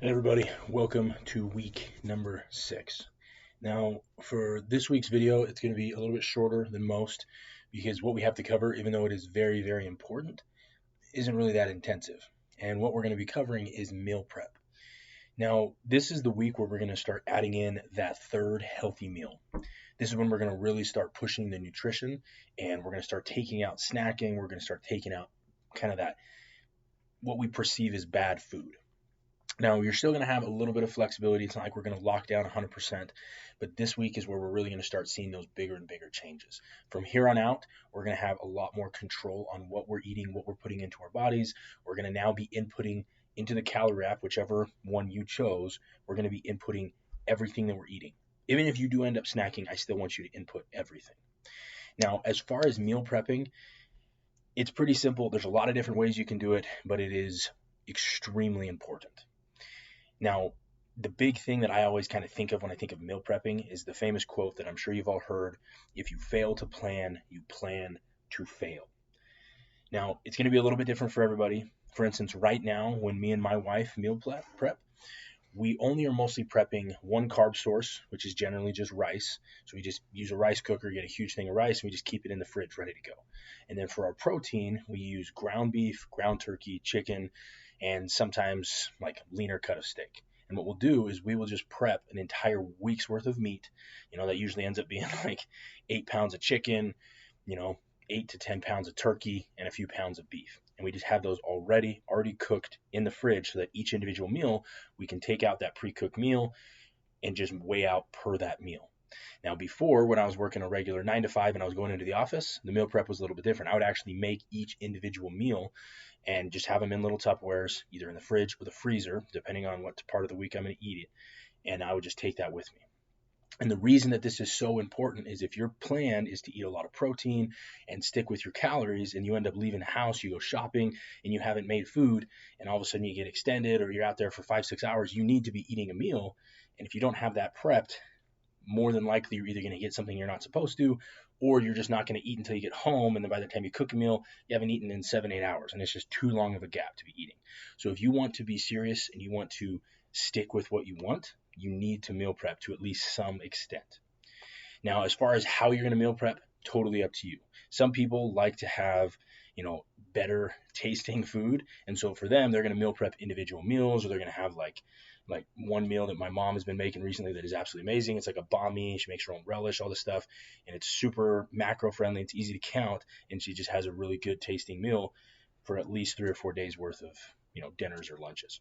Hey everybody, welcome to week number 6. Now, for this week's video, it's going to be a little bit shorter than most because what we have to cover, even though it is very, very important, isn't really that intensive. And what we're going to be covering is meal prep. Now, this is the week where we're going to start adding in that third healthy meal. This is when we're going to really start pushing the nutrition and we're going to start taking out snacking. We're going to start taking out kind of that, what we perceive as bad food. Now, you're still going to have a little bit of flexibility. It's not like we're going to lock down 100%, but this week is where we're really going to start seeing those bigger and bigger changes. From here on out, we're going to have a lot more control on what we're eating, what we're putting into our bodies. We're going to now be inputting into the calorie app, whichever one you chose. We're going to be inputting everything that we're eating. Even if you do end up snacking, I still want you to input everything. Now, as far as meal prepping, it's pretty simple. There's a lot of different ways you can do it, but it is extremely important. Now, the big thing that I always kind of think of when I think of meal prepping is the famous quote that I'm sure you've all heard: if you fail to plan, you plan to fail. Now, it's going to be a little bit different for everybody. For instance, right now, when me and my wife meal prep, we only are mostly prepping one carb source, which is generally just rice. So we just use a rice cooker, get a huge thing of rice, and we just keep it in the fridge ready to go. And then for our protein, we use ground beef, ground turkey, chicken, and sometimes like leaner cut of steak. And what we'll do is we will just prep an entire week's worth of meat. That usually ends up being like 8 pounds of chicken, 8 to 10 pounds of turkey, and a few pounds of beef. And we just have those already cooked in the fridge so that each individual meal, we can take out that pre-cooked meal and just weigh out per that meal. Now, before, when I was working a regular 9 to 5 and I was going into the office, the meal prep was a little bit different. I would actually make each individual meal and just have them in little Tupperwares, either in the fridge or the freezer, depending on what part of the week I'm going to eat it. And I would just take that with me. And the reason that this is so important is if your plan is to eat a lot of protein and stick with your calories, and you end up leaving the house, you go shopping and you haven't made food, and all of a sudden you get extended or you're out there for 5-6 hours, you need to be eating a meal. And if you don't have that prepped, more than likely you're either going to get something you're not supposed to, or you're just not going to eat until you get home. And then by the time you cook a meal, you haven't eaten in 7-8 hours, and it's just too long of a gap to be eating. So if you want to be serious and you want to stick with what you want, you need to meal prep to at least some extent. Now, as far as how you're going to meal prep, totally up to you. Some people like to have, better tasting food. And so for them, they're going to meal prep individual meals, or they're going to have like one meal that my mom has been making recently that is absolutely amazing. It's like a banh. She makes her own relish, all this stuff, and it's super macro friendly. It's easy to count, and she just has a really good tasting meal for at least 3 or 4 days worth of, dinners or lunches.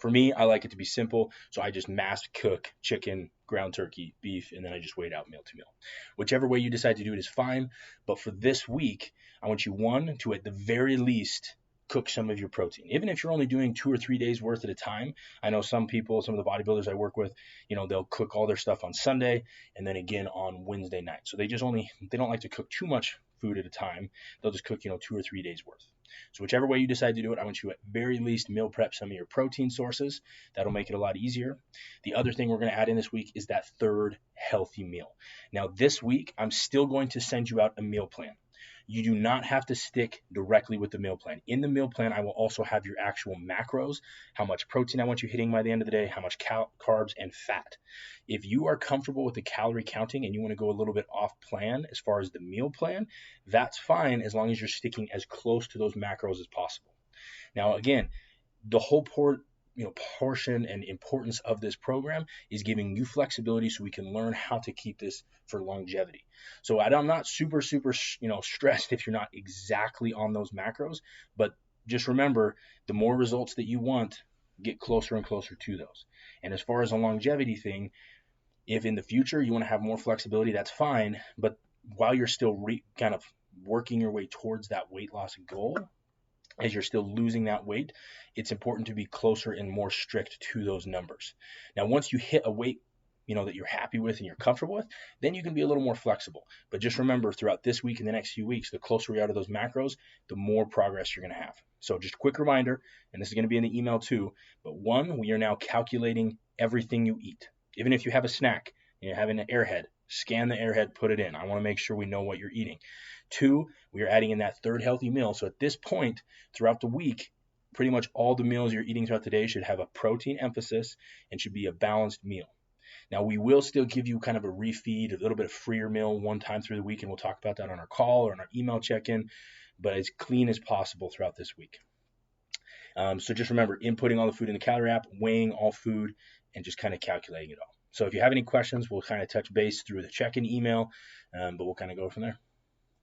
For me, I like it to be simple, so I just mass cook chicken, ground turkey, beef, and then I just weigh it out meal to meal. Whichever way you decide to do it is fine, but for this week, I want you, one, to at the very least cook some of your protein. Even if you're only doing 2 or 3 days worth at a time. I know some people, some of the bodybuilders I work with, they'll cook all their stuff on Sunday and then again on Wednesday night. So they don't like to cook too much food at a time. They'll just cook, 2 or 3 days worth. So whichever way you decide to do it, I want you at very least meal prep some of your protein sources. That'll make it a lot easier. The other thing we're going to add in this week is that third healthy meal. Now, this week, I'm still going to send you out a meal plan. You do not have to stick directly with the meal plan. In the meal plan, I will also have your actual macros, how much protein I want you hitting by the end of the day, how much carbs and fat. If you are comfortable with the calorie counting and you want to go a little bit off plan as far as the meal plan, that's fine as long as you're sticking as close to those macros as possible. Now, again, the whole portion and importance of this program is giving you flexibility so we can learn how to keep this for longevity. So I'm not super stressed if you're not exactly on those macros, but just remember, the more results that you want, get closer and closer to those. And as far as a longevity thing, if in the future you want to have more flexibility, that's fine, but while you're still kind of working your way towards that weight loss goal, as you're still losing that weight, it's important to be closer and more strict to those numbers. Now, once you hit a weight, that you're happy with and you're comfortable with, then you can be a little more flexible. But just remember, throughout this week and the next few weeks, the closer we are to those macros, the more progress you're going to have. So just a quick reminder, and this is going to be in the email too, but one, we are now calculating everything you eat. Even if you have a snack and you're having an Airhead, scan the Airhead, put it in. I want to make sure we know what you're eating. 2, we are adding in that third healthy meal. So at this point, throughout the week, pretty much all the meals you're eating throughout the day should have a protein emphasis and should be a balanced meal. Now, we will still give you kind of a refeed, a little bit of freer meal one time through the week, and we'll talk about that on our call or on our email check-in, but as clean as possible throughout this week. So just remember, inputting all the food in the calorie app, weighing all food, and just kind of calculating it all. So if you have any questions, we'll kind of touch base through the check-in email, but we'll kind of go from there.